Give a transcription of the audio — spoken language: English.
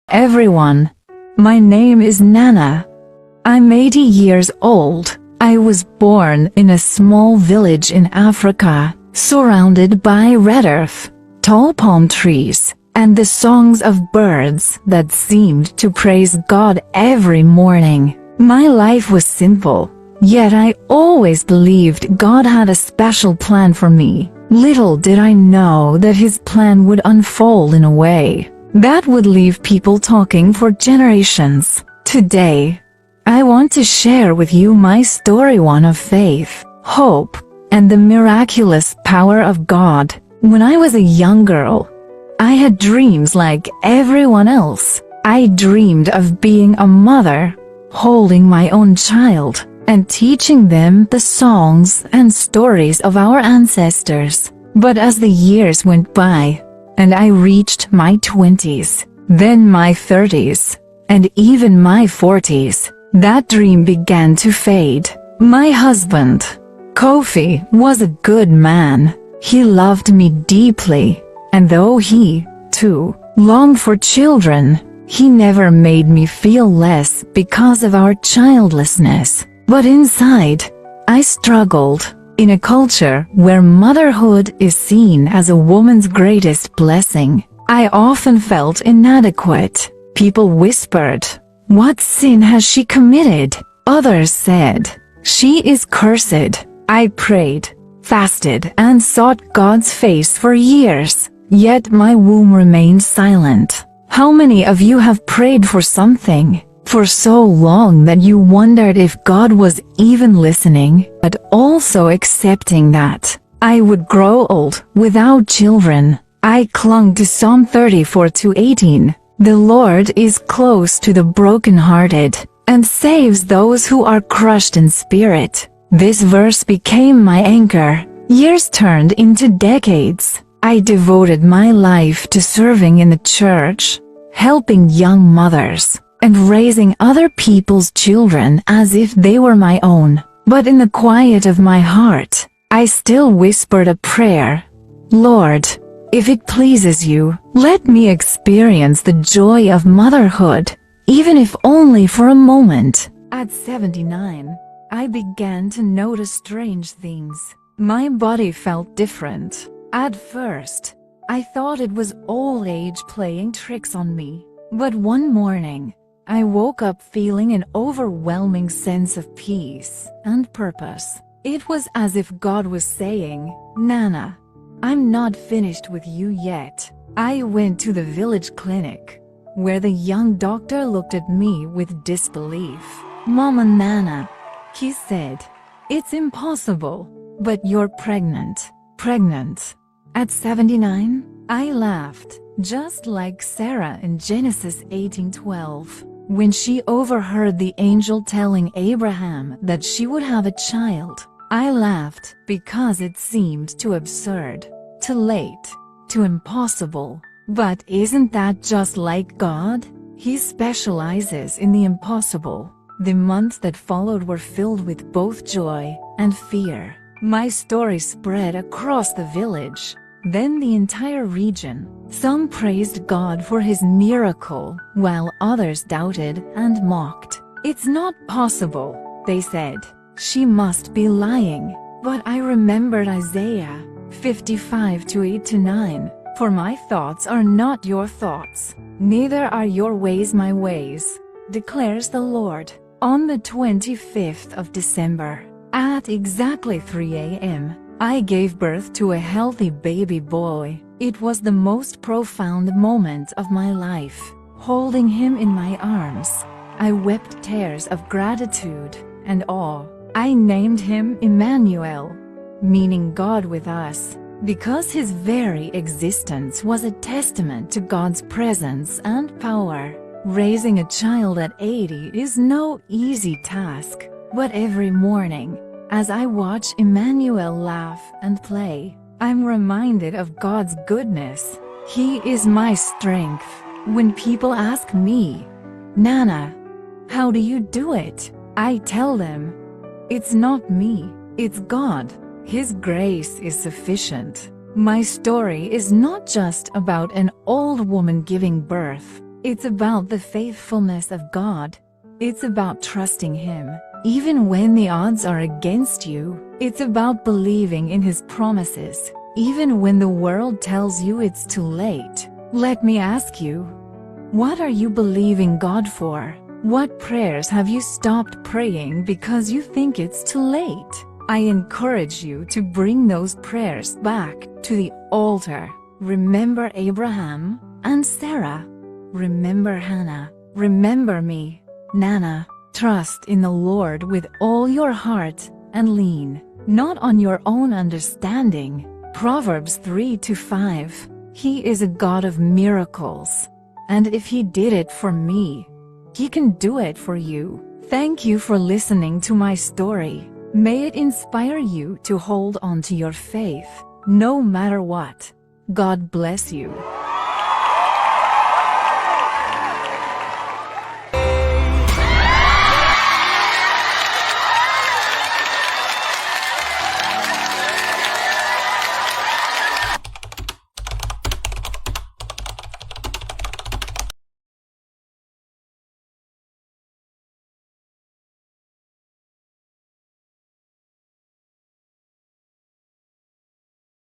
everyone. My name is Nana. I'm 80 years old. I was born in a small village in Africa, surrounded by red earth, tall palm trees, and the songs of birds that seemed to praise God every morning. My life was simple, yet I always believed God had a special plan for me. Little did I know that His plan would unfold in a way that would leave people talking for generations. Today, I want to share with you my story, one of faith, hope, and the miraculous power of God. When I was a young girl, I had dreams like everyone else. I dreamed of being a mother, holding my own child, and teaching them the songs and stories of our ancestors. But as the years went by, and I reached my 20s, then my 30s, and even my 40s, that dream began to fade. My husband, Kofi, was a good man. He loved me deeply, and though he, too, longed for children, he never made me feel less because of our childlessness. But inside, I struggled. In a culture where motherhood is seen as a woman's greatest blessing, I often felt inadequate. People whispered, "What sin has she committed?" Others said, "She is cursed." I prayed, fasted, and sought God's face for years, yet my womb remained silent. How many of you have prayed for something for so long that you wondered if God was even listening, but also accepting that I would grow old without children? I clung to Psalm 34:18. The Lord is close to the brokenhearted and saves those who are crushed in spirit. This verse became my anchor. Years turned into decades. I devoted my life to serving in the church, helping young mothers, and raising other people's children as if they were my own. But in the quiet of my heart, I still whispered a prayer. "Lord, if it pleases you, let me experience the joy of motherhood, even if only for a moment." At 79, I began to notice strange things. My body felt different. At first, I thought it was old age playing tricks on me. But one morning, I woke up feeling an overwhelming sense of peace and purpose. It was as if God was saying, "Nana, I'm not finished with you yet." I went to the village clinic, where the young doctor looked at me with disbelief. "Mama Nana," he said, "it's impossible, but you're pregnant." Pregnant? At 79? I laughed, just like Sarah in Genesis 18:12. When she overheard the angel telling Abraham that she would have a child, I laughed because it seemed too absurd, too late, too impossible. But isn't that just like God? He specializes in the impossible. The months that followed were filled with both joy and fear. My story spread across the village, then the entire region. Some praised God for His miracle, while others doubted and mocked. "It's not possible," they said. "She must be lying." But I remembered Isaiah 55:8-9. "For my thoughts are not your thoughts, neither are your ways my ways, declares the Lord." On the 25th of December, at exactly 3 a.m., I gave birth to a healthy baby boy. It was the most profound moment of my life. Holding him in my arms, I wept tears of gratitude and awe. I named him Emmanuel, meaning God with us, because his very existence was a testament to God's presence and power. Raising a child at 80 is no easy task, but every morning, as I watch Emmanuel laugh and play, I'm reminded of God's goodness. He is my strength. When people ask me, "Nana, how do you do it?" I tell them, "It's not me, it's God. His grace is sufficient." My story is not just about an old woman giving birth. It's about the faithfulness of God. It's about trusting Him, even when the odds are against you. It's about believing in His promises, even when the world tells you it's too late. Let me ask you, what are you believing God for? What prayers have you stopped praying because you think it's too late? I encourage you to bring those prayers back to the altar. Remember Abraham and Sarah. Remember Hannah. Remember me, Nana. Trust in the Lord with all your heart and lean not on your own understanding. Proverbs 3-5. He is a God of miracles. And if He did it for me, He can do it for you. Thank you for listening to my story. May it inspire you to hold on to your faith, no matter what. God bless you.